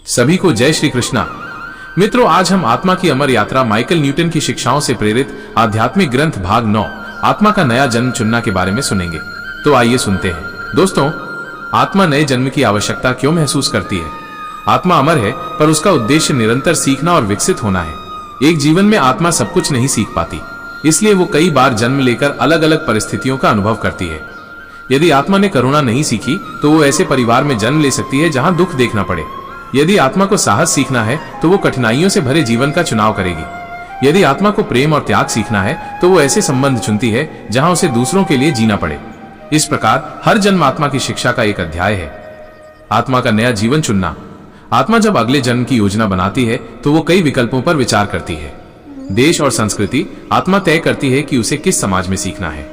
सभी को जय श्री कृष्णा। मित्रों, आज हम आत्मा की अमर यात्रा माइकल न्यूटन की शिक्षाओं से प्रेरित आध्यात्मिक ग्रंथ भाग 9 आत्मा का नया जन्म चुनना के बारे में सुनेंगे। तो आइए सुनते हैं। दोस्तों, आत्मा नए जन्म की आवश्यकता क्यों महसूस करती है? आत्मा अमर है, पर उसका उद्देश्य निरंतर सीखना और विकसित होना है। एक जीवन में आत्मा सब कुछ नहीं सीख पाती, इसलिए वो कई बार जन्म लेकर अलग अलग परिस्थितियों का अनुभव करती है। यदि आत्मा ने करुणा नहीं सीखी तो वो ऐसे परिवार में जन्म ले सकती है जहां दुख देखना पड़े। यदि आत्मा को साहस सीखना है तो वो कठिनाइयों से भरे जीवन का चुनाव करेगी। यदि आत्मा को प्रेम और त्याग सीखना है तो वो ऐसे संबंध चुनती है जहां उसे दूसरों के लिए जीना पड़े। इस प्रकार हर जन्म आत्मा की शिक्षा का एक अध्याय है। आत्मा का नया जीवन चुनना। आत्मा जब अगले जन्म की योजना बनाती है तो वो कई विकल्पों पर विचार करती है। देश और संस्कृति। आत्मा तय करती है कि उसे किस समाज में सीखना है।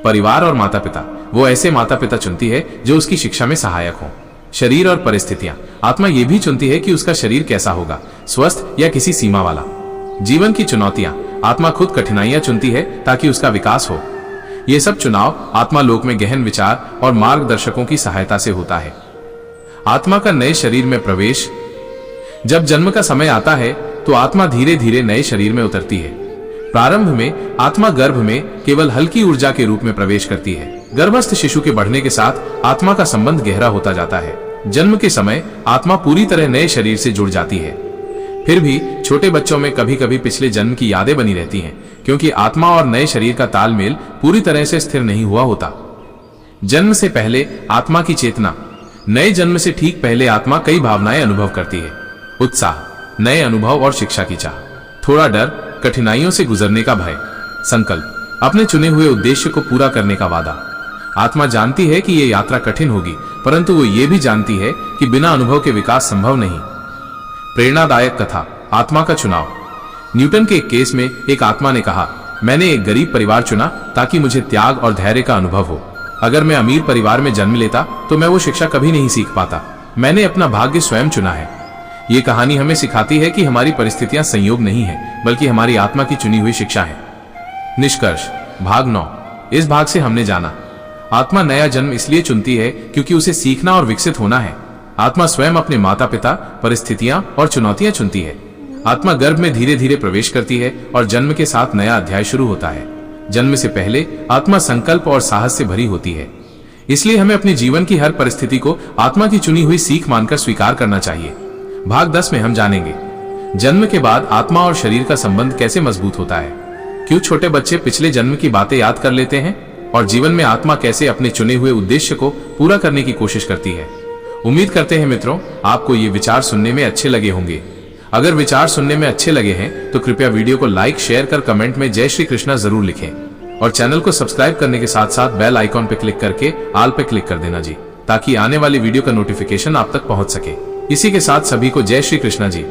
परिवार और माता पिता। वो ऐसे माता पिता चुनती है जो उसकी शिक्षा में सहायक हों। शरीर और परिस्थितियां। आत्मा ये भी चुनती है कि उसका शरीर कैसा होगा, स्वस्थ या किसी सीमा वाला। जीवन की चुनौतियां। आत्मा खुद कठिनाइयां चुनती है ताकि उसका विकास हो। ये सब चुनाव आत्मा लोक में गहन विचार और मार्गदर्शकों की सहायता से होता है। आत्मा का नए शरीर में प्रवेश। जब जन्म का समय आता है तो आत्मा धीरे धीरे नए शरीर में उतरती है। प्रारंभ में आत्मा गर्भ में केवल हल्की ऊर्जा के रूप में प्रवेश करती है। गर्भस्थ शिशु के बढ़ने के साथ आत्मा का संबंध गहरा होता जाता है। जन्म के समय आत्मा पूरी तरह नए शरीर से जुड़ जाती है। फिर भी छोटे बच्चों में कभी कभी पिछले जन्म की यादें बनी रहती हैं, क्योंकि आत्मा और नए शरीर का तालमेल पूरी तरह से स्थिर नहीं हुआ होता। जन्म से पहले आत्मा की चेतना। नए जन्म से ठीक पहले आत्मा कई भावनाएं अनुभव करती है। उत्साह, नए अनुभव और शिक्षा की चाह, थोड़ा डर, कठिनाइयों से गुजरने का भय, संकल्प, अपने चुने हुए उद्देश्य को पूरा करने का वादा। आत्मा जानती है कि यह यात्रा कठिन होगी, परंतु वो ये भी जानती है कि बिना अनुभव के विकास संभव नहीं। प्रेरणादायक कथा। आत्मा का चुनाव। न्यूटन के एक केस में एक आत्मा ने कहा, मैंने एक गरीब परिवार चुना ताकि मुझे त्याग और धैर्य का अनुभव हो। अगर मैं अमीर परिवार में जन्म लेता तो मैं वो शिक्षा कभी नहीं सीख पाता। मैंने अपना भाग्य स्वयं चुना है। ये कहानी हमें सिखाती है कि हमारी परिस्थितियां संयोग नहीं है, बल्कि हमारी आत्मा की चुनी हुई शिक्षा है। निष्कर्ष। भाग 9। इस भाग से हमने जाना, आत्मा नया जन्म इसलिए चुनती है क्योंकि उसे सीखना और विकसित होना है। आत्मा स्वयं अपने माता पिता, परिस्थितियां और चुनौतियां चुनती है। आत्मा गर्भ में धीरे धीरे प्रवेश करती है और जन्म के साथ नया अध्याय शुरू होता है। जन्म से पहले आत्मा संकल्प और साहस से भरी होती है, इसलिए हमें अपने जीवन की हर परिस्थिति को आत्मा की चुनी हुई सीख मानकर स्वीकार करना चाहिए। भाग 10 में हम जानेंगे, जन्म के बाद आत्मा और शरीर का संबंध कैसे मजबूत होता है, क्यों छोटे बच्चे पिछले जन्म की बातें याद कर लेते हैं, और जीवन में आत्मा कैसे अपने चुने हुए उद्देश्य को पूरा करने की कोशिश करती है। उम्मीद करते हैं मित्रों, आपको ये विचार सुनने में अच्छे लगे होंगे। अगर विचार सुनने में अच्छे लगे हैं तो कृपया वीडियो को लाइक, शेयर कर कमेंट में जय श्री कृष्णा जरूर लिखें, और चैनल को सब्सक्राइब करने के साथ साथ बेल आइकॉन पर क्लिक करके ऑल पे क्लिक कर देना जी, ताकि आने वाली वीडियो का नोटिफिकेशन आप तक पहुंच सके। इसी के साथ सभी को जय श्री कृष्णा जी।